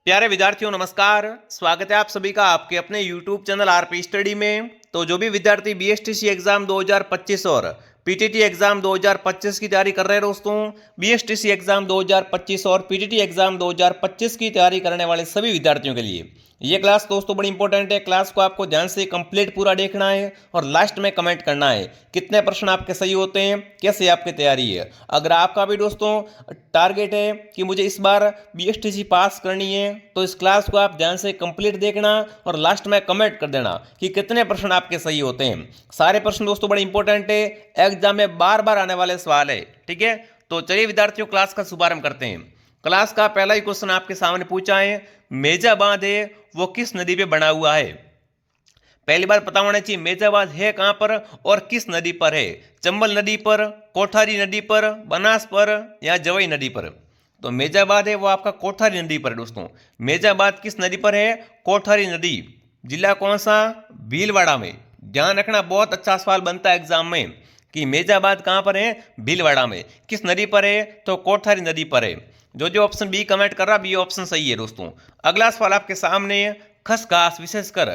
प्यारे विद्यार्थियों नमस्कार। स्वागत है आप सभी का आपके अपने YouTube चैनल आरपी स्टडी में। तो जो भी विद्यार्थी बीएसटीसी एग्जाम 2025 और पीटीटी एग्जाम 2025 की तैयारी कर रहे हैं दोस्तों, बीएसटीसी एग्जाम 2025 और पीटीटी एग्जाम 2025 की तैयारी करने वाले सभी विद्यार्थियों के लिए ये क्लास दोस्तों बड़ी इंपॉर्टेंट है। क्लास को आपको ध्यान से कंप्लीट पूरा देखना है और लास्ट में कमेंट करना है कितने प्रश्न आपके सही होते हैं, कैसे आपकी तैयारी है। अगर आपका भी दोस्तों टारगेट है कि मुझे इस बार बीएसटीसी पास करनी है तो इस क्लास को आप ध्यान से कंप्लीट देखना और लास्ट में कमेंट कर देना कि कितने प्रश्न आपके सही होते हैं। सारे प्रश्न दोस्तों बड़े इंपॉर्टेंट है, एग्जाम में बार बार आने वाले सवाल है। ठीक है, तो चलिए विद्यार्थियों क्लास का शुभारंभ करते हैं। क्लास का पहला ही क्वेश्चन आपके सामने पूछा है, मेजा बांध है वो किस नदी पे बना हुआ है। पहली बार पता होना चाहिए मेजा बांध है कहां पर और किस नदी पर है। चंबल नदी पर, कोठारी नदी पर, बनास पर या जवई नदी पर। तो मेजाबाद है वो आपका कोठारी नदी पर है दोस्तों। मेजाबाद किस नदी पर है? कोठारी नदी। जिला कौन सा? भीलवाड़ा में। ध्यान रखना, बहुत अच्छा सवाल बनता है एग्जाम में कि मेजाबाद कहां पर है? भीलवाड़ा में। किस नदी पर है? तो कोठारी नदी पर है। जो ऑप्शन बी कमेंट कर रहा बी ऑप्शन सही है दोस्तों। अगला सवाल आपके सामने, खसखस विशेषकर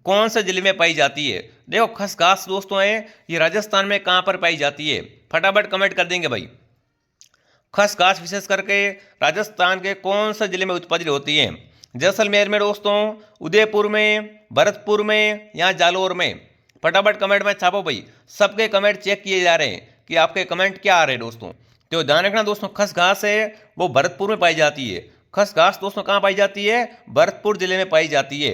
कौन से जिले में पाई जाती है। देखो खसखस दोस्तों है ये राजस्थान में कहां पर पाई जाती है, फटाफट कमेंट कर देंगे भाई। खसखस विशेष करके राजस्थान के कौन से जिले में उत्पादित होती है? जैसलमेर में दोस्तों, उदयपुर में, भरतपुर में या जालोर में। फटाफट कमेंट में छापो भाई। सबके कमेंट चेक किए जा रहे हैं कि आपके कमेंट क्या आ रहे हैं दोस्तों। तो ध्यान रखना दोस्तों, खसखस है वो भरतपुर में पाई जाती है। खसखस दोस्तों कहाँ पाई जाती है? भरतपुर जिले में पाई जाती है।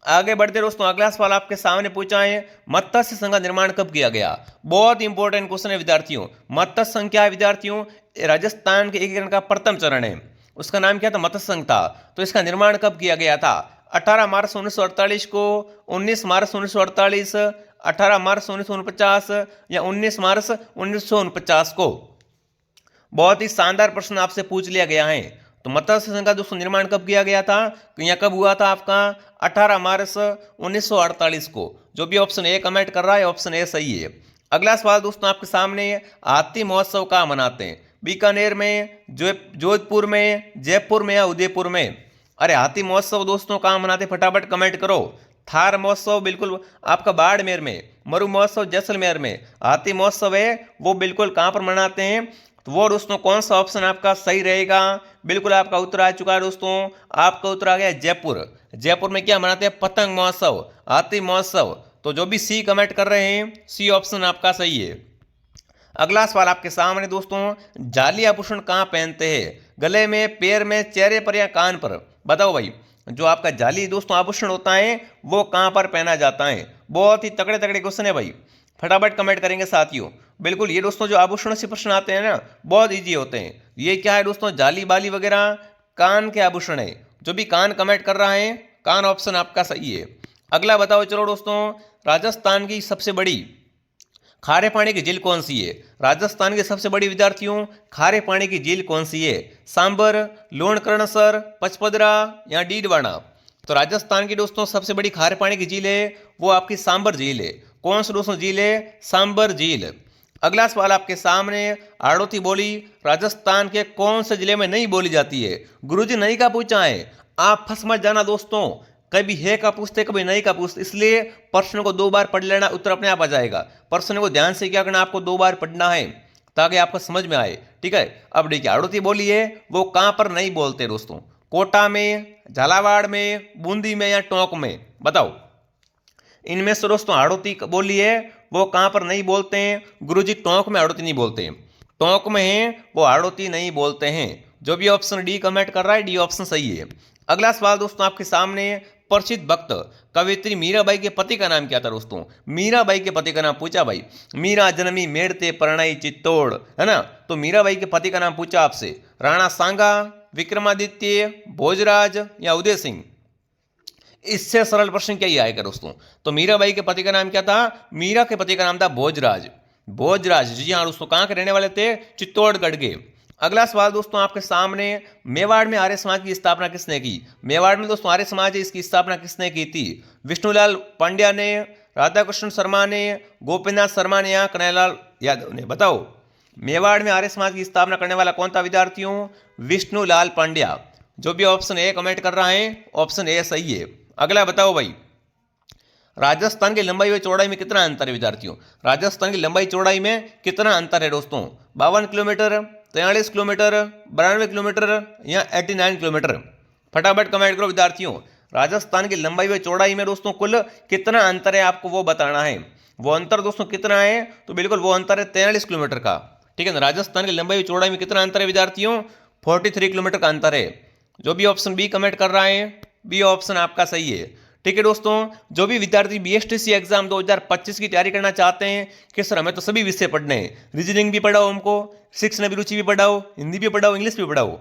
आगे बढ़ते दोस्तों, अगला सवाल आपके सामने पूछा है, मत्स्य संघ का निर्माण कब किया गया। बहुत इंपॉर्टेंट क्वेश्चन है विद्यार्थियों। मत्स्य संघ क्या है विद्यार्थियों? राजस्थान के एकीकरण का प्रथम चरण है। उसका नाम क्या था? मत्स्य संघ था। तो इसका निर्माण कब किया गया था? 18 मार्च 1948 को, 19 मार्च 1948, 18 मार्च 1949 या 19 मार्च 1949 को। बहुत ही शानदार प्रश्न आपसे पूछ लिया गया है। तो मत्स्य संघ का दोस्तों निर्माण कब किया गया था? या कब हुआ था आपका? 18 मार्च 1948 को। जो भी ऑप्शन ए कमेंट कर रहा है ऑप्शन ए सही है। अगला सवाल दोस्तों आपके सामने, हाथी महोत्सव कहाँ मनाते हैं? बीकानेर में, जोधपुर में, जयपुर में या उदयपुर में। अरे हाथी महोत्सव दोस्तों कहाँ मनाते? फटाफट कमेंट करो। थार महोत्सव बिल्कुल आपका बाड़मेर में, मरु महोत्सव जैसलमेर में, हाथी महोत्सव है वो बिल्कुल कहाँ पर मनाते हैं? तो वो दोस्तों कौन सा ऑप्शन आपका सही रहेगा? बिल्कुल आपका उत्तर आ चुका है दोस्तों। आपका उत्तर आ गया जयपुर। जयपुर में क्या मनाते हैं? पतंग महोत्सव, हाथी महोत्सव। तो जो भी सी कमेंट कर रहे हैं सी ऑप्शन आपका सही है। अगला सवाल आपके सामने दोस्तों, जाली आभूषण कहाँ पहनते हैं? गले में, पैर में, चेहरे पर या कान पर। बताओ भाई, जो आपका जाली दोस्तों आभूषण होता है वो कहाँ पर पहना जाता है? बहुत ही तगड़े तगड़े क्वेश्चन है भाई, फटाफट कमेंट करेंगे साथियों। बिल्कुल ये दोस्तों जो आभूषण से प्रश्न आते हैं ना बहुत इजी होते हैं। ये क्या है दोस्तों? जाली बाली वगैरह कान के आभूषण है। जो भी कान कमेंट कर रहा है कान ऑप्शन आपका सही है। अगला बताओ चलो दोस्तों, राजस्थान की सबसे बड़ी खारे पानी की झील कौन सी है? राजस्थान की सबसे बड़ी विद्यार्थियों खारे पानी की झील कौन सी है? सांबर, लोणकरणसर, पचपदरा या डीडवाना। तो राजस्थान की दोस्तों सबसे बड़ी खारे पानी की झील है वो आपकी सांबर झील है। कौन सी दोस्तों झील है? सांबर झील। अगला सवाल आपके सामने, हाड़ौती बोली राजस्थान के कौन से जिले में नहीं बोली जाती है? गुरुजी नहीं का पूछा है, आप फंस मत जाना दोस्तों। कभी है का पूछते कभी नहीं का पूछते, इसलिए प्रश्न को 2 बार पढ़ लेना, उत्तर अपने आप आ जाएगा। प्रश्न को ध्यान से क्या करना, आपको 2 बार पढ़ना है ताकि आपको समझ में आए। ठीक है, अब देखिए हाड़ौती बोली है वो कहां पर नहीं बोलते दोस्तों? कोटा में, झालावाड़ में, बूंदी में या टोंक में। बताओ इनमें से दोस्तों हाड़ौती बोली है वो कहां पर नहीं बोलते हैं? गुरुजी टोंक में हाड़ौती नहीं बोलते हैं। टोंक में है वो हाड़ौती नहीं बोलते हैं। जो भी ऑप्शन डी कमेंट कर रहा है डी ऑप्शन सही है। अगला सवाल दोस्तों आपके सामने, प्रसिद्ध भक्त कवियत्री मीराबाई के पति का नाम क्या था दोस्तों? मीराबाई के पति का नाम पूछा भाई। मीरा जन्मी मेड़ते परणाई चित्तौड़, है ना। तो मीराबाई के पति का नाम पूछा आपसे, राणा सांगा, विक्रमादित्य, भोजराज या उदय सिंह। इससे सरल प्रश्न क्या ही आएगा दोस्तों। तो मीराबाई के पति का नाम क्या था? मीरा के पति का नाम था भोजराज। भोजराज जी हाँ दोस्तों, कहां के रहने वाले थे? चित्तौड़गढ़ के। अगला सवाल दोस्तों आपके सामने, मेवाड़ में आर्य समाज की स्थापना किसने की? मेवाड़ में दोस्तों आर्य समाज है इसकी स्थापना किसने की थी? विष्णुलाल पांड्या ने, राधाकृष्ण शर्मा ने, गोपीनाथ शर्मा ने या कन्हैयालाल यादव ने। बताओ मेवाड़ में आर्य समाज की स्थापना करने वाला कौन था विद्यार्थियों? विष्णुलाल पांड्या। जो भी ऑप्शन ए कमेंट कर रहा है ऑप्शन ए सही है। अगला बताओ भाई, राजस्थान की लंबाई व चौड़ाई में कितना अंतर है विद्यार्थियों? राजस्थान की लंबाई चौड़ाई में कितना अंतर है दोस्तों? 52 किलोमीटर, 43 किलोमीटर, 92 किलोमीटर या 89 किलोमीटर? फटाफट कमेंट करो विद्यार्थियों। राजस्थान की लंबाई व चौड़ाई में दोस्तों कुल कितना अंतर है आपको वो बताना है। वो अंतर दोस्तों कितना है? तो बिल्कुल वो अंतर है 43 किलोमीटर का। ठीक है ना, राजस्थान की लंबाई व चौड़ाई में कितना अंतर है विद्यार्थियों? 43 किलोमीटर का अंतर है। जो भी ऑप्शन बी कमेंट कर रहा है बी ऑप्शन आपका सही है। ठीक है दोस्तों, जो भी विद्यार्थी बीएसटीसी एग्जाम 2025 की तैयारी करना चाहते हैं कि सर हमें तो सभी विषय पढ़ने हैं, रीजनिंग भी पढ़ाओ हमको, शिक्षण अभिरुचि भी पढ़ाओ, हिंदी भी पढ़ाओ, इंग्लिश भी पढ़ाओ,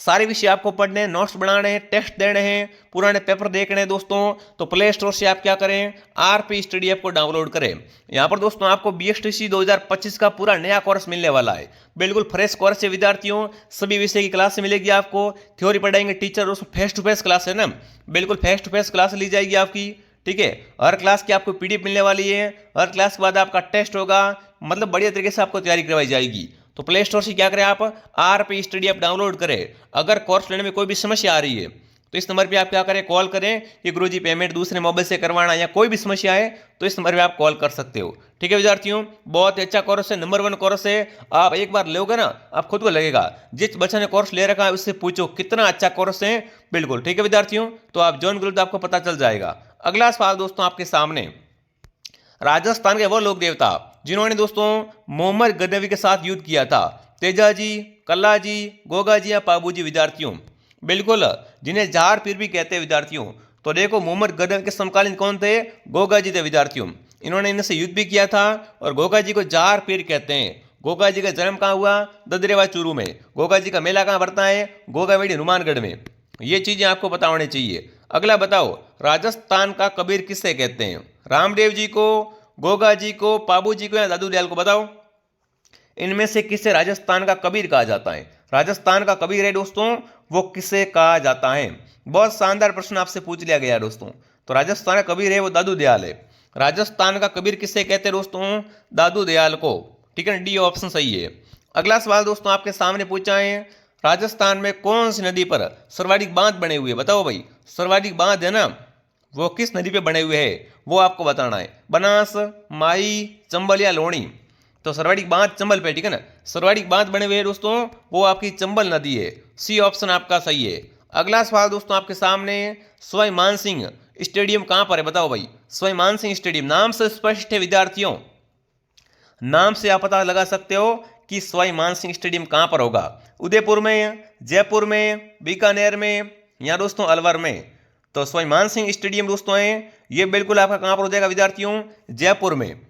सारे विषय आपको पढ़ने हैं, नोट्स बनाने हैं, टेस्ट देने हैं, पुराने पेपर देखने हैं दोस्तों, तो प्ले स्टोर से आप क्या करें, आरपी स्टडी ऐप को डाउनलोड करें। यहाँ पर दोस्तों आपको बीएसटीसी 2025 का पूरा नया कोर्स मिलने वाला है, बिल्कुल फ्रेश कोर्स है विद्यार्थियों। सभी विषय की क्लास मिलेगी आपको, थ्योरी पढ़ाएंगे टीचर, दोस्तों फेस टू फेस क्लास है ना, बिल्कुल फेस टू फेस क्लास ली जाएगी आपकी। ठीक है, हर क्लास की आपको पीडीएफ मिलने वाली है, हर क्लास के बाद आपका टेस्ट होगा, मतलब बढ़िया तरीके से आपको तैयारी करवाई जाएगी। तो प्ले स्टोर से क्या करें, आप आरपी स्टडी ऐप डाउनलोड करें। अगर कोर्स लेने में कोई भी समस्या आ रही है तो इस नंबर पे आप क्या करें, कॉल करें कि गुरुजी पेमेंट दूसरे मोबाइल से करवाना या कोई भी समस्या है तो इस नंबर पे आप कॉल कर सकते हो। ठीक है विद्यार्थियों, बहुत ही अच्छा कोर्स है, नंबर 1 कोर्स है। आप एक बार लोगे ना आप खुद को लगेगा, जिस बच्चे ने कोर्स ले रखा है उससे पूछो कितना अच्छा कोर्स है, बिल्कुल। ठीक है विद्यार्थियों, तो आप ज्वाइन करो तो आपको पता चल जाएगा। अगला सवाल दोस्तों आपके सामने, राजस्थान के वो लोक देवता जिन्होंने दोस्तों मोहम्मद गजनवी के साथ युद्ध किया था, तेजाजी, कल्लाजी, गोगाजी या पाबूजी? विद्यार्थियों बिल्कुल, जिन्हें जार पीर भी कहते हैं विद्यार्थियों। तो देखो मोहम्मद गजनवी के समकालीन कौन थे, गोगाजी थे विद्यार्थियों। इन्होंने इनसे युद्ध भी किया था और गोगाजी को जार पीर कहते हैं। गोगाजी का जन्म कहाँ हुआ, ददरेवा चूरू में। गोगाजी का मेला कहाँ पड़ता है, गोगावेड़ी हनुमानगढ़ में। ये चीजें आपको पता होनी चाहिए। अगला बताओ, राजस्थान का कबीर किससे कहते हैं? रामदेव जी को, गोगा जी को, पाबू जी को या दादू दयाल को? बताओ इनमें से किसे राजस्थान का कबीर कहा जाता है? राजस्थान का कबीर है दोस्तों वो किसे कहा जाता है? बहुत शानदार प्रश्न आपसे पूछ लिया गया दोस्तों। तो राजस्थान का कबीर है वो दादू दयाल है। राजस्थान का कबीर किससे कहते हैं दोस्तों? दादू दयाल को। ठीक है, डी ऑप्शन सही है। अगला सवाल दोस्तों आपके सामने पूछा है, राजस्थान में कौन सी नदी पर सर्वाधिक बांध बने हुए? बताओ भाई, सर्वाधिक बांध है ना वो किस नदी पे बने हुए हैं वो आपको बताना है। बनास, माही, चंबल या लोणी? तो सर्वाधिक बांध चंबल पे। ठीक है ना, सर्वाधिक बांध बने हुए हैं दोस्तों वो आपकी चंबल नदी है, सी ऑप्शन आपका सही है। अगला सवाल दोस्तों आपके सामने, सवाई मानसिंह स्टेडियम कहां पर है? बताओ भाई, सवाई मानसिंह स्टेडियम नाम से स्पष्ट है विद्यार्थियों, नाम से आप पता लगा सकते हो कि सवाई मानसिंह स्टेडियम कहां पर होगा। उदयपुर में, जयपुर में, बीकानेर में या दोस्तों अलवर में? तो सवाई मानसिंह स्टेडियम दोस्तों है ये बिल्कुल आपका कहां पर हो जाएगा विद्यार्थियों, जयपुर में।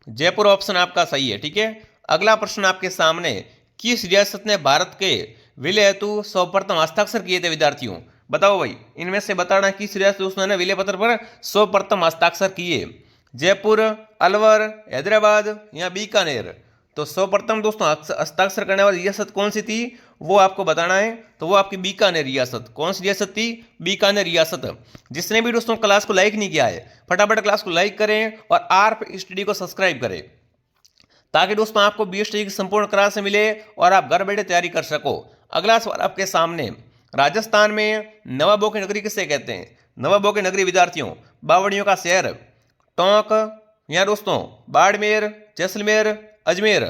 जयपुर ऑप्शन आपका सही है। ठीक है, अगला प्रश्न आपके सामने, किस रियासत ने भारत के विलय हेतु सर्वप्रथम हस्ताक्षर किए थे? विद्यार्थियों बताओ भाई, इनमें से बताना किस रियासत उसने विलय पत्र पर सर्वप्रथम हस्ताक्षर किए, जयपुर, अलवर, हैदराबाद या बीकानेर? तो सर्वप्रथम दोस्तों हस्ताक्षर करने वाली रियासत कौन सी थी वो आपको बताना है। तो वो आपकी बीकानेर रियासत। कौन सी रियासत थी? बीकानेर रियासत। जिसने भी दोस्तों क्लास को लाइक नहीं किया है फटाफट क्लास को लाइक करें और आरपी स्टडी को सब्सक्राइब करें, ताकि दोस्तों आपको बीएसटी की संपूर्ण क्लास मिले और आप घर बैठे तैयारी कर सको। अगला सवाल आपके सामने, राजस्थान में नवाबों की नगरी किसे कहते हैं? नवाबों की नगरी विद्यार्थियों, बावड़ियों का शहर, टोंक या दोस्तों बाड़मेर, जैसलमेर, अजमेर?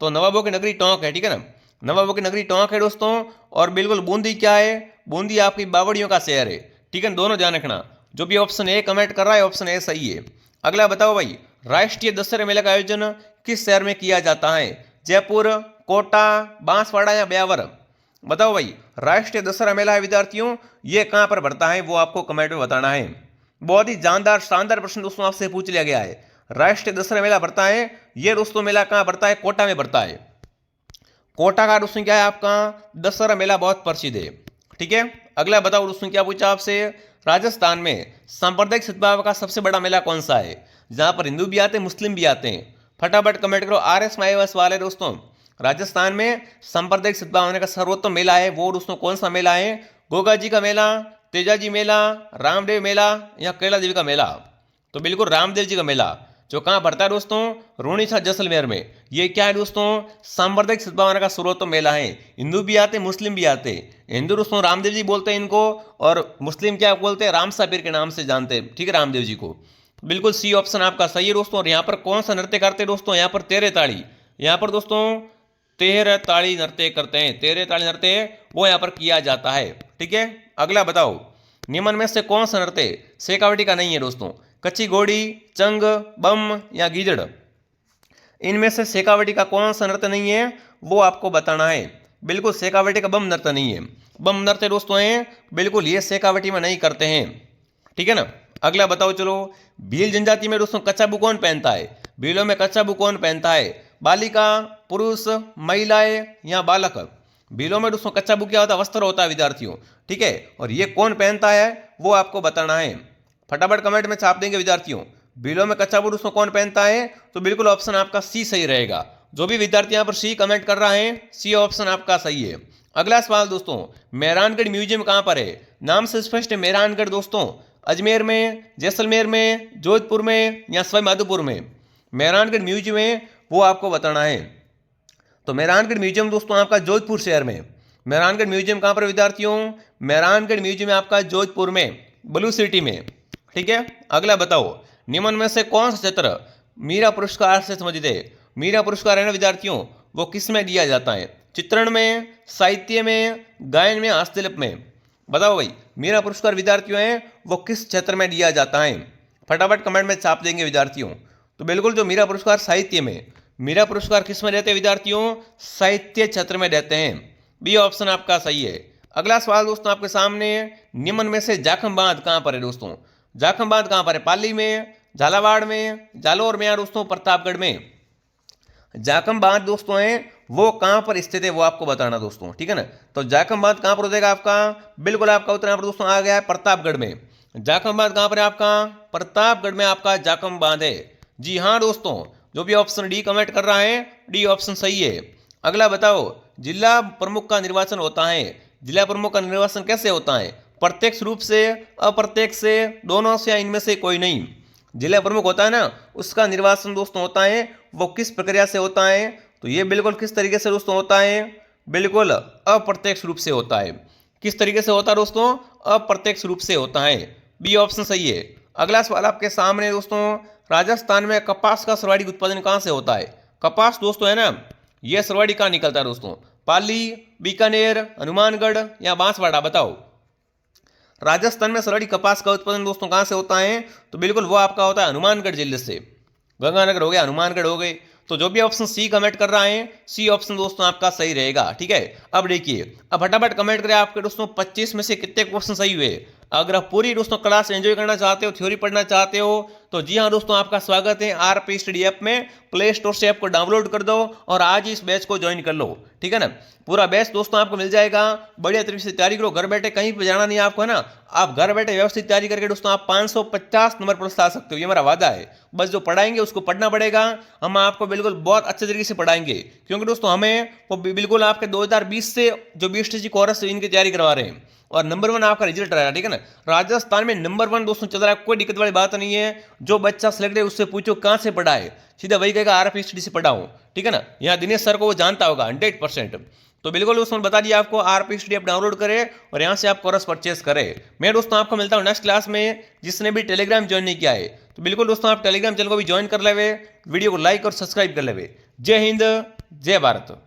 तो नवाबों की नगरी टोंक है। ठीक है ना, नवाबों की नगरी टोंक है दोस्तों। और बिल्कुल बूंदी क्या है, बूंदी आपकी बावड़ियों का शहर है। ठीक है, दोनों ध्यान रखना। जो भी ऑप्शन ए कमेंट कर रहा है ऑप्शन ए सही है। अगला बताओ भाई, राष्ट्रीय दशहरा मेला का आयोजन किस शहर में किया जाता है? जयपुर, कोटा, बांसवाड़ा या ब्यावर? बताओ भाई, राष्ट्रीय दशहरा मेला है विद्यार्थियों ये कहां पर बढ़ता है वो आपको कमेंट में बताना है। बहुत ही जानदार शानदार प्रश्न दोस्तों आपसे पूछ लिया गया है। राष्ट्रीय दशहरा मेला बढ़ता है ये दोस्तों मेला कहां बढ़ता है? कोटा में बढ़ता है। कोटा का दोस्तों क्या है आपका दशहरा मेला बहुत प्रसिद्ध है। ठीक है, अगला बताओ दोस्तों क्या पूछा आपसे, राजस्थान में सांप्रदायिक सद्भाव का सबसे बड़ा मेला कौन सा है? जहां पर हिंदू भी आते हैं मुस्लिम भी आते हैं। फटाफट कमेंट करो। RS में आया हुआ सवाल है दोस्तों, राजस्थान में सांप्रदायिक सद्भाव होने का सर्वोत्तम मेला है वो दोस्तों कौन सा मेला है? गोगा जी का मेला, तेजाजी मेला, रामदेव मेला या कैला देवी का मेला? तो बिल्कुल रामदेव जी का मेला। जो कहाँ पड़ता है दोस्तों, रूनीसर जैसलमेर में। ये क्या है दोस्तों, सांप्रदायिक सद्भावना का सर्वोत्तम मेला है। हिंदू भी आते, मुस्लिम भी आते। हिंदू दोस्तों रामदेव जी बोलते हैं इनको, और मुस्लिम क्या बोलते हैं, राम साबिर के नाम से जानते हैं, ठीक है, रामदेव जी को। बिल्कुल सी ऑप्शन आपका सही है दोस्तों। और यहाँ पर कौन सा नृत्य करते हैं दोस्तों, यहाँ पर तेरे ताड़ी, यहाँ पर दोस्तों तेरह ताड़ी नृत्य करते हैं, तेरह ताड़ी नृत्य वो यहाँ पर किया जाता है, ठीक है। अगला बताओ, निम्न में से कौन सा नृत्य शेखावटी का नहीं है दोस्तों, कच्ची घोड़ी, चंग, बम या गीदड़। इनमें से शेखावटी का कौन सा नृत्य नहीं है वो आपको बताना है। बिल्कुल शेखावटी का बम नृत्य नहीं है। बम नृत्य दोस्तों है बिल्कुल ये शेखावटी में नहीं करते हैं, ठीक है ना। अगला बताओ चलो, भील जनजाति में दोस्तों कच्चाबू कौन पहनता है, भीलों में कच्चाबू कौन पहनता है, बालिका, पुरुष, महिलाएं या बालक। भीलों में दोस्तों कच्चाबू क्या होता है, वस्त्र होता है विद्यार्थियों, ठीक है। और ये कौन पहनता है वो आपको बताना है। फटाफट कमेंट में छाप देंगे विद्यार्थियों, भीलों में कच्चाबू दोस्तों कौन पहनता है, तो बिल्कुल ऑप्शन आपका सी सही रहेगा। जो भी विद्यार्थी यहाँ पर सी कमेंट कर रहा है, सी ऑप्शन आपका सही है। अगला सवाल दोस्तों, मेहरानगढ़ म्यूजियम कहाँ पर है, नाम से स्पष्ट है मेहरानगढ़ दोस्तों, अजमेर में, जैसलमेर में, जोधपुर में या सवाई माधोपुर में। मेहरानगढ़ म्यूजियम है वो आपको बताना है। तो मेहरानगढ़ म्यूजियम दोस्तों आपका जोधपुर शहर में। मेहरानगढ़ म्यूजियम कहाँ पर विद्यार्थियों, मेहरानगढ़ म्यूजियम आपका जोधपुर में, ब्लू सिटी में, ठीक है। अगला बताओ, निम्न में से कौन सा क्षेत्र मीरा पुरस्कार से संबंधित है। मीरा पुरस्कार है ना विद्यार्थियों, वो किस में दिया जाता है, चित्रण में, साहित्य में, गायन में, हस्तशिल्प में। बताओ भाई, मीरा पुरस्कार विद्यार्थियों हैं वो किस क्षेत्र में दिया जाता है, फटाफट कमेंट में छाप देंगे विद्यार्थियों। तो बिल्कुल जो मीरा पुरस्कार साहित्य में, मीरा पुरस्कार किस में देते हैं विद्यार्थियों, साहित्य क्षेत्र में देते हैं। बी ऑप्शन आपका सही है। अगला सवाल दोस्तों आपके सामने, निम्न में से जाखम बांध कहाँ पर है दोस्तों, जाखम बांध कहाँ पर है, पाली में, झालावाड़ में, जालौर में या दोस्तों प्रतापगढ़ में। जाखम बांध दोस्तों है वो कहाँ पर स्थित है वो आपको बताना दोस्तों, ठीक है ना। तो जाखम बांध कहाँ पर हो जाएगा आपका, बिल्कुल आपका उत्तर यहाँ पर दोस्तों आ गया है प्रतापगढ़ में। जाखम बांध कहाँ पर है आपका, प्रतापगढ़ में आपका जाखम बांध है। जी हाँ दोस्तों, जो भी ऑप्शन डी कमेंट कर रहा है, डी ऑप्शन सही है। अगला बताओ, जिला प्रमुख का निर्वाचन होता है, जिला प्रमुख का निर्वाचन कैसे होता है, प्रत्यक्ष रूप से, अप्रत्यक्ष से, दोनों से या इनमें से कोई नहीं। जिला प्रमुख होता है ना, उसका निर्वाचन दोस्तों होता है वो किस प्रक्रिया से होता है, तो ये बिल्कुल किस तरीके से दोस्तों होता है, बिल्कुल अप्रत्यक्ष रूप से होता है। किस तरीके से होता है दोस्तों, अप्रत्यक्ष रूप से होता है। बी ऑप्शन सही है। अगला सवाल आपके सामने दोस्तों, राजस्थान में कपास का सर्वाधिक उत्पादन कहाँ से होता है। कपास दोस्तों है ना, यह सर्वाधिक कहाँ निकलता है दोस्तों, पाली, बीकानेर, हनुमानगढ़ या बांसवाड़ा। बताओ, राजस्थान में सर्वाधिक कपास का उत्पादन दोस्तों कहाँ से होता है, तो बिल्कुल वो आपका होता है हनुमानगढ़ जिले से। गंगानगर हो गया, हनुमानगढ़ हो गए। तो जो भी ऑप्शन सी कमेंट कर रहा है, सी ऑप्शन दोस्तों आपका सही रहेगा, ठीक है। अब देखिए, अब फटाफट कमेंट करें आपके दोस्तों 25 में से कितने क्वेश्चन सही हुए। अगर आप पूरी दोस्तों क्लास एंजॉय करना चाहते हो, थ्योरी पढ़ना चाहते हो, तो जी हाँ दोस्तों आपका स्वागत है आरपी स्टडी ऐप में। प्ले स्टोर से ऐप को डाउनलोड कर दो और आज ही इस बैच को ज्वाइन कर लो, ठीक है ना। पूरा बैच दोस्तों आपको मिल जाएगा, बढ़िया तरीके से तैयारी करो, घर बैठे कहीं पर जाना नहीं आपको, है ना। आप घर बैठे व्यवस्थित तैयारी करके दोस्तों आप 550 नंबर पर ला सकते हो, ये हमारा वादा है। बस जो पढ़ाएंगे उसको पढ़ना पड़ेगा, हम आपको बिल्कुल बहुत अच्छे तरीके से पढ़ाएंगे, क्योंकि दोस्तों हमें वो बिल्कुल आपके 2020 से जो BSTC कोर्स इनकी तैयारी करवा रहे हैं और नंबर 1 आपका रिजल्ट रहा है, ठीक है ना। राजस्थान में नंबर 1 दोस्तों चल रहा है, कोई दिक्कत वाली बात नहीं है। जो बच्चा सिलेक्ट है उससे पूछो कहाँ से पढ़ा है, सीधा वही कहेगा आरपी स्टडी से पढ़ा हूँ, ठीक है ना। यहाँ दिनेश सर को वो जानता होगा 100%। तो बिल्कुल दोस्तों बता दिया आपको, आरपी स्टडी ऐप डाउनलोड करें और यहाँ से आप कोर्स परचेस करें। मैं दोस्तों आपको मिलता हूँ नेक्स्ट क्लास में। जिसने भी टेलीग्राम ज्वाइन नहीं किया है तो बिल्कुल दोस्तों आप टेलीग्राम चैनल को भी ज्वाइन कर लेवे, वीडियो को लाइक और सब्सक्राइब कर लेवे। जय हिंद, जय भारत।